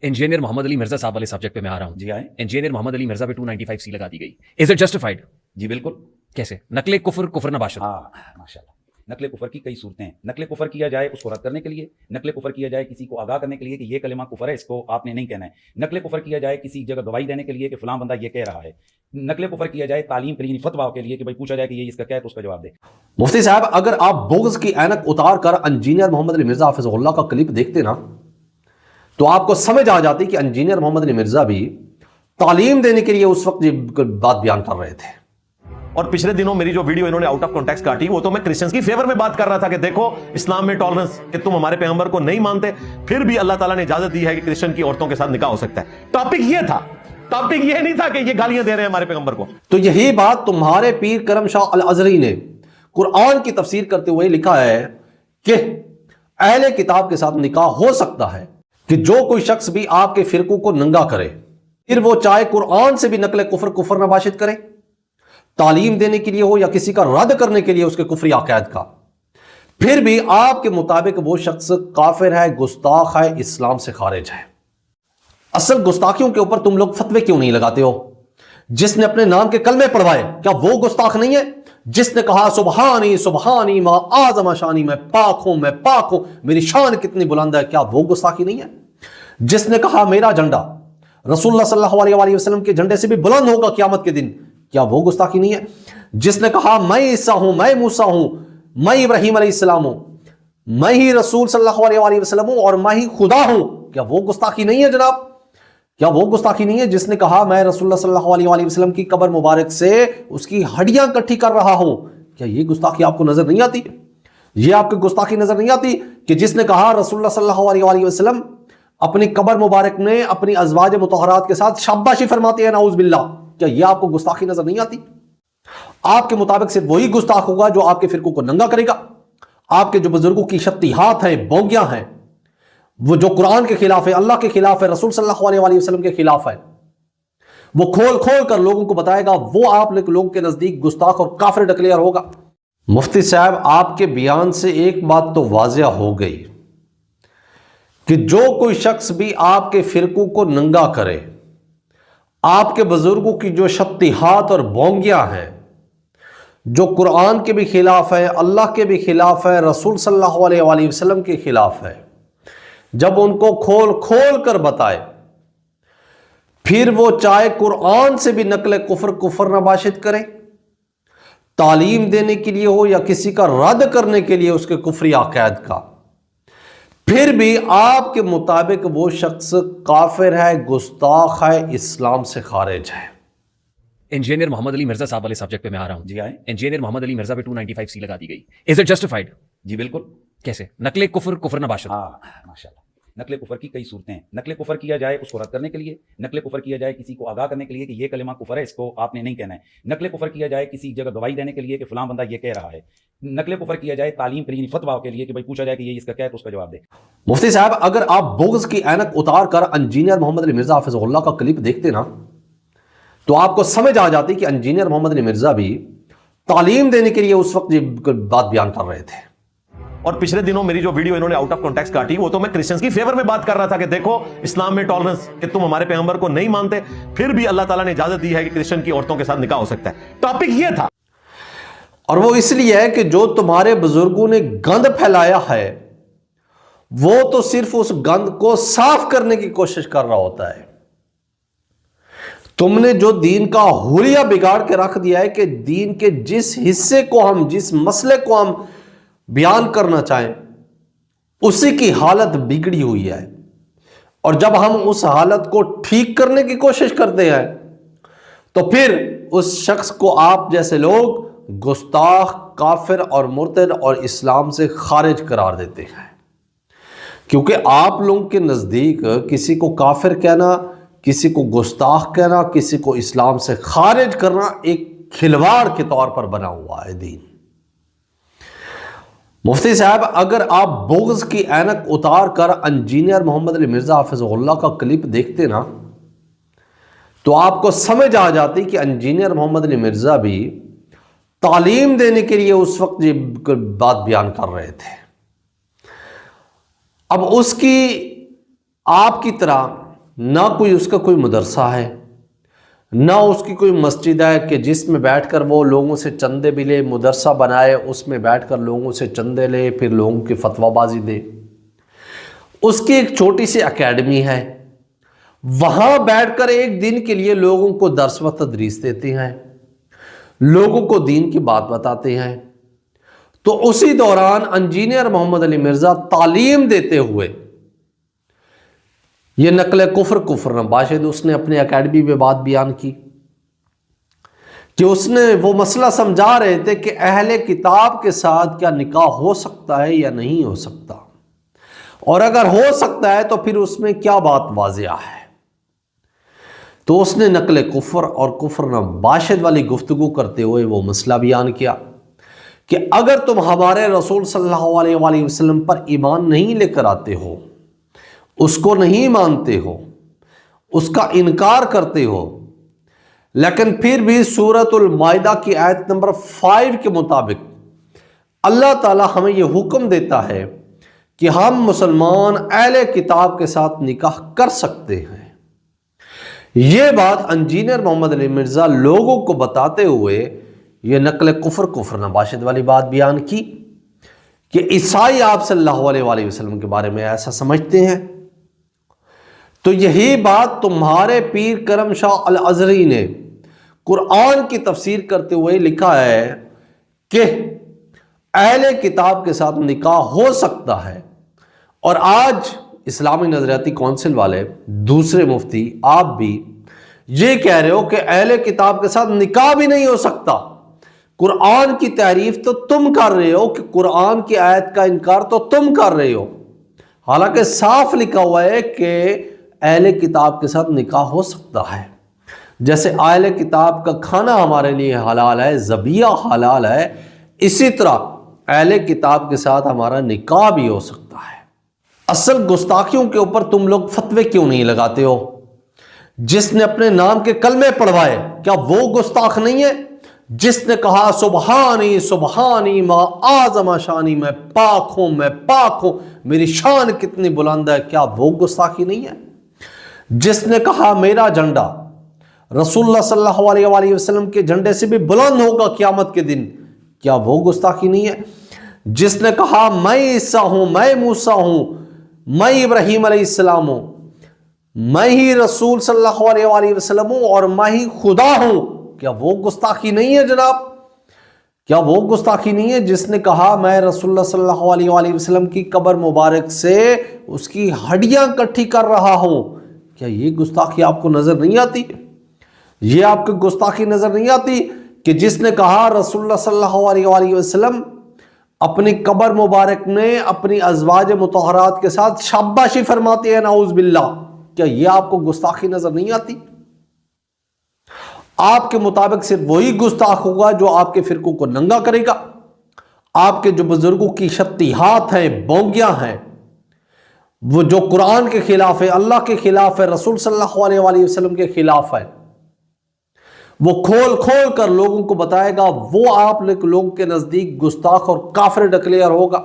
Engineer Mohammad Ali Mirza साहब वाले subject पे मैं आ रहा हूँ। जी आए। इंजीनियर मोहम्मद अली मिर्जा पे 295 सी लगा दी गई। Is it justified? जी बिल्कुल। कैसे? नकले कुफर, कुफर नबाशत। हाँ माशाल्लाह। नकले कुफर की कई सूरतें हैं। नकले कुफर किया जाए उसको रद्द करने के लिए, नकले कुफर किया जाए किसी को आगाह करने के लिए कि ये कलिमा कुफर है, इसको आपने नहीं कहना है। नकले कुफर किया जाए किसी जगह गवाही देने के लिए कि फलां बंदा ये कह रहा है। नकले कुफर किया जाए तालीम के लिए, फतवा के लिए कि भाई पूछा जाए कि ये इसका क्या है तो उसका जवाब दे। मुफ्ती साहब, अगर आप बोगस की ऐनक उतार कर इंजीनियर मोहम्मद अली मिर्जा हाफिज़हुल्लाह का क्लिप देखते ना, तो आपको समझ आ जाती कि इंजीनियर मोहम्मद अली मिर्जा भी तालीम देने के लिए उस वक्त ये बात बयान कर रहे थे। और पिछले दिनों मेरी जो वीडियो इन्होंने आउट ऑफ कॉन्टेक्स्ट काटी, वो तो मैं क्रिश्चियंस की फेवर में बात कर रहा था कि देखो इस्लाम में टॉलरेंस, कि तुम हमारे पैगंबर को नहीं मानते, फिर भी अल्लाह ताला ने इजाजत दी है कि क्रिश्चियन की औरतों के साथ निकाह हो सकता है। टॉपिक ये था, टॉपिक ये नहीं था कि ये गालियां दे रहे हैं हमारे पैगंबर को। तो यही बात तुम्हारे पीर करम शाह अल अज़हरी ने कुरान की तफसीर करते हुए लिखा है कि अहले किताब के साथ निकाह हो सकता है कि जो कोई शख्स भी आपके फिरकों को नंगा करे, फिर वो चाहे कुरान से भी नकल कुफर नबाशित करे, तालीम देने के लिए हो या किसी का रद्द करने के लिए उसके कुफरी अकायद का, फिर भी आपके मुताबिक वो शख्स काफिर है, गुस्ताख है, इस्लाम से खारिज है। असल गुस्ताखियों के ऊपर तुम लोग फतवे क्यों नहीं लगाते हो? जिसने अपने नाम के कलमे पढ़वाए, क्या वो गुस्ताख नहीं है? जिसने कहा सुबहानी सुबहानी मा आज़म शानी, मैं पाक हूं, मेरी शान कितनी बुलंद है, क्या वो गुस्ताखी नहीं है? जिसने कहा मेरा झंडा रसूलुल्लाह सल्लल्लाहु अलैहि वसल्लम के झंडे से भी बुलंद होगा क़यामत के दिन, क्या वो गुस्ताखी नहीं है? जिसने कहा मैं ईसा हूं, मैं मूसा हूं, मैं इब्राहीम अलैहिस्सलाम हूं, मैं ही रसूल सल्लल्लाहु अलैहि वसल्लम हूं और मैं ही खुदा हूं, क्या वो गुस्ताखी नहीं है जनाब? क्या वो गुस्ताखी नहीं है? जिसने कहा मैं रसूलुल्लाह सल्लल्लाहु अलैहि वसल्लम की कब्र मुबारक से उसकी हड्डियां इकट्ठी कर रहा हूं, क्या ये गुस्ताखी आपको नजर नहीं आती? ये आपकी गुस्ताखी नजर नहीं आती कि जिसने कहा रसूलुल्लाह सल्लल्लाहु अलैहि वसल्लम अपनी कब्र मुबारक में अपनी अज़वाज मुतहरात के साथ शाबाशी फरमाते हैं, नाउज़ बिल्लाह, क्या ये आपको गुस्ताखी नजर नहीं आती? आपके मुताबिक सिर्फ वही गुस्ताख होगा जो आपके फिरकों को नंगा करेगा। आपके जो बुजुर्गों की शत्तिहात हैं, बोगियां हैं, वो जो कुरान के खिलाफ है, अल्लाह के खिलाफ है, रसूल सल्लल्लाहु अलैहि वसल्लम के खिलाफ है, वो खोल खोल कर लोगों को बताएगा, वो आप लोगों के नजदीक गुस्ताख और काफिर डिक्लेयर होगा। मुफ्ती साहब, आपके बयान से एक बात तो वाज़िया हो गई कि जो कोई शख्स भी आपके फिरकों को नंगा करे, आपके बुजुर्गों की जो शत्तिहात और बोंगियां हैं, जो कुरान के भी खिलाफ है, अल्लाह के भी खिलाफ है, रसूल सल्लल्लाहु अलैहि वसल्लम के खिलाफ है, जब उनको खोल खोल कर बताए, फिर वो चाहे कुरान से भी नकल कुफर नबाशित करे, तालीम देने के लिए हो या किसी का रद्द करने के लिए उसके कुफरी अकायद का, फिर भी आपके मुताबिक वो शख्स काफिर है, गुस्ताख है, इस्लाम से खारिज है। इंजीनियर मोहम्मद अली मिर्जा साहब वाले सब्जेक्ट पे मैं आ रहा हूँ। जी आए। इंजीनियर मोहम्मद अली मिर्जा पे 295 सी लगा दी गई। Is it justified? जी बिल्कुल। कैसे? नकले कुफर, कुफर नबाशत। हाँ माशाल्लाह। नकले कुफर की कई सूरतें हैं। नकले कुफर किया जाए उसको रद्द करने के लिए, नकले कुफर किया जाए किसी को आगाह करने के लिए कि ये कलिमा कुफर है, इसको आपने नहीं कहना है। नकले कुफर किया जाए किसी जगह गवाही देने के लिए कि फलां बंदा ये कह रहा है। नकले कुफर किया जाए तालीम के लिए, फतवा के लिए कि भाई पूछा जाए कि ये इसका क्या है तो उसका जवाब दे। मुफ्ती साहब, अगर आप बोगस की ऐनक उतार कर इंजीनियर मोहम्मद अली मिर्जा हाफिज़हुल्लाह का क्लिप देखते ना, तो आपको समझ आ जाती कि इंजीनियर मोहम्मद अली मिर्जा भी तालीम देने के लिए उस वक्त ये बात बयान कर रहे थे। और पिछले दिनों मेरी जो वीडियो इन्होंने आउट ऑफ कॉन्टेक्स्ट काटी, वो तो मैं क्रिश्चियंस की फेवर में बात कर रहा था कि देखो इस्लाम में टॉलरेंस, कि तुम हमारे पैगंबर को नहीं मानते, फिर भी अल्लाह ताला ने इजाजत दी है कि क्रिश्चियन की औरतों के साथ निकाह हो सकता है। टॉपिक ये था। और वो इसलिए है कि जो तुम्हारे बुजुर्गों ने गंद फैलाया है, वो तो सिर्फ उस गंद को साफ करने की कोशिश कर रहा होता है। तुमने जो दीन का हुलिया बिगाड़ के रख दिया है कि दीन के जिस हिस्से को हम, जिस मसले को हम बयान करना चाहें, उसी की हालत बिगड़ी हुई है। और जब हम उस हालत को ठीक करने की कोशिश करते हैं, तो फिर उस शख्स को आप जैसे लोग गुस्ताख, काफिर और मुर्तद और इस्लाम से खारिज करार देते हैं। क्योंकि आप लोगों के नज़दीक किसी को काफिर कहना, किसी को गुस्ताख कहना, किसी को इस्लाम से खारिज करना एक खिलवाड़ के तौर पर बना हुआ है दीन। मुफ्ती साहब, अगर आप बोगस की ऐनक उतार कर इंजीनियर मोहम्मद अली मिर्जा हाफिज़हुल्लाह का क्लिप देखते ना, तो आपको समझ आ जाती कि इंजीनियर मोहम्मद अली मिर्जा भी तालीम देने के लिए उस वक्त ये बात बयान कर रहे थे। अब उसकी आपकी तरह نہ کوئی اس کا کوئی مدرسہ ہے، نہ اس کی کوئی مسجد ہے کہ جس میں بیٹھ کر وہ لوگوں سے چندے بھی لے، مدرسہ بنائے اس میں بیٹھ کر لوگوں سے چندے لے پھر لوگوں کی فتویٰ بازی دے۔ اس کی ایک چھوٹی سی اکیڈمی ہے، وہاں بیٹھ کر ایک دن کے لیے لوگوں کو درس و تدریس دیتے ہیں، لوگوں کو دین کی بات بتاتے ہیں۔ تو اسی دوران انجینئر محمد علی مرزا تعلیم دیتے ہوئے یہ نقل کفر نہ باشد، اس نے اپنے اکیڈمی میں بات بیان کی کہ اس نے وہ مسئلہ سمجھا رہے تھے کہ اہل کتاب کے ساتھ کیا نکاح ہو سکتا ہے یا نہیں ہو سکتا، اور اگر ہو سکتا ہے تو پھر اس میں کیا بات واضح ہے۔ تو اس نے نقل کفر اور کفر نہ باشد والی گفتگو کرتے ہوئے وہ مسئلہ بیان کیا کہ اگر تم ہمارے رسول صلی اللہ علیہ وآلہ وسلم پر ایمان نہیں لے کر آتے ہو، اس کو نہیں مانتے ہو، اس کا انکار کرتے ہو، لیکن پھر بھی سورۃ المائدہ کی آیت نمبر 5 کے مطابق اللہ تعالی ہمیں یہ حکم دیتا ہے کہ ہم مسلمان اہل کتاب کے ساتھ نکاح کر سکتے ہیں۔ یہ بات انجینئر محمد علی مرزا لوگوں کو بتاتے ہوئے یہ نقل کفر نہ باشد والی بات بیان کی کہ عیسائی آپ صلی اللہ علیہ وآلہ وسلم کے بارے میں ایسا سمجھتے ہیں۔ تو یہی بات تمہارے پیر کرم شاہ الازہری نے قرآن کی تفسیر کرتے ہوئے لکھا ہے کہ اہل کتاب کے ساتھ نکاح ہو سکتا ہے، اور آج اسلامی نظریاتی کونسل والے، دوسرے مفتی، آپ بھی یہ کہہ رہے ہو کہ اہل کتاب کے ساتھ نکاح بھی نہیں ہو سکتا۔ قرآن کی تعریف تو تم کر رہے ہو کہ قرآن کی آیت کا انکار تو تم کر رہے ہو، حالانکہ صاف لکھا ہوا ہے کہ اہل کتاب کے ساتھ نکاح ہو سکتا ہے۔ جیسے اہل کتاب کا کھانا ہمارے لیے حلال ہے، ذبیحہ حلال ہے، اسی طرح اہل کتاب کے ساتھ ہمارا نکاح بھی ہو سکتا ہے۔ اصل گستاخیوں کے اوپر تم لوگ فتوے کیوں نہیں لگاتے ہو؟ جس نے اپنے نام کے کلمے پڑھوائے کیا وہ گستاخ نہیں ہے؟ جس نے کہا سبحانی سبحانی ما اعظم شانی، میں پاک ہوں، میری شان کتنی بلند ہے، کیا وہ گستاخی نہیں ہے؟ جس نے کہا میرا جھنڈا رسول اللہ صلی اللہ علیہ وآلہ وسلم کے جھنڈے سے بھی بلند ہوگا قیامت کے دن، کیا وہ گستاخی نہیں ہے؟ جس نے کہا میں عیسیٰ ہوں، میں موسیٰ ہوں، میں ابراہیم علیہ السلام ہوں، میں ہی رسول صلی اللہ علیہ وآلہ وسلم ہوں اور میں ہی خدا ہوں، کیا وہ گستاخی نہیں ہے جناب؟ کیا وہ گستاخی نہیں ہے؟ جس نے کہا میں رسول اللہ صلی اللہ علیہ وآلہ وسلم کی قبر مبارک سے اس کی ہڈیاں کٹھی کر رہا ہوں، کیا یہ گستاخی آپ کو نظر نہیں آتی؟ یہ آپ کو گستاخی نظر نہیں آتی کہ جس نے کہا رسول اللہ صلی اللہ علیہ وآلہ وسلم اپنی قبر مبارک میں اپنی ازواج مطہرات کے ساتھ شاباشی فرماتے ہیں، نعوذ باللہ، کیا یہ آپ کو گستاخی نظر نہیں آتی؟ آپ کے مطابق صرف وہی گستاخ ہوگا جو آپ کے فرقوں کو ننگا کرے گا، آپ کے جو بزرگوں کی شتیہات ہیں، بونگیاں ہیں، وہ جو قرآن کے خلاف ہے، اللہ کے خلاف ہے، رسول صلی اللہ علیہ وآلہ وسلم کے خلاف ہے، وہ کھول کھول کر لوگوں کو بتائے گا، وہ آپ لوگوں کے نزدیک گستاخ اور کافر ڈکلیئر ہوگا۔